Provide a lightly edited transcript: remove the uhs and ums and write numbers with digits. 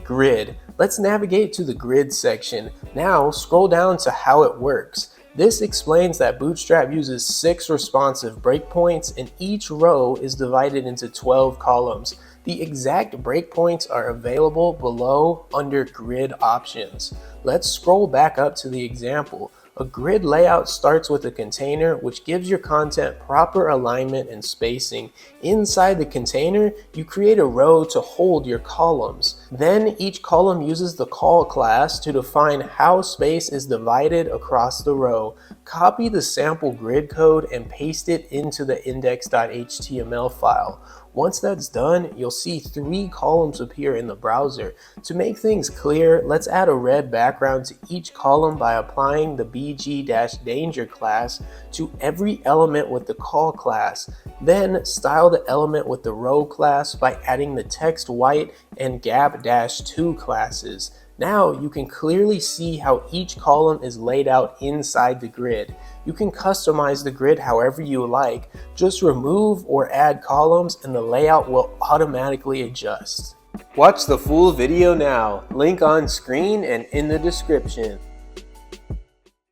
grid. Let's navigate to the grid section. Now scroll down to how it works. This explains that Bootstrap uses 6 responsive breakpoints and each row is divided into 12 columns. The exact breakpoints are available below under grid options. Let's scroll back up to the example. A grid layout starts with a container which gives your content proper alignment and spacing. Inside the container, you create a row to hold your columns. Then each column uses the call class to define how space is divided across the row. Copy the sample grid code and paste it into the index.html file. Once that's done, you'll see 3 columns appear in the browser. To make things clear, let's add a red background to each column by applying the bg-danger class to every element with the call class. Then style the element with the row class by adding the text white and gap-2 classes. Now you can clearly see how each column is laid out inside the grid. You can customize the grid however you like. Just remove or add columns and the layout will automatically adjust. Watch the full video now. Link on screen and in the description.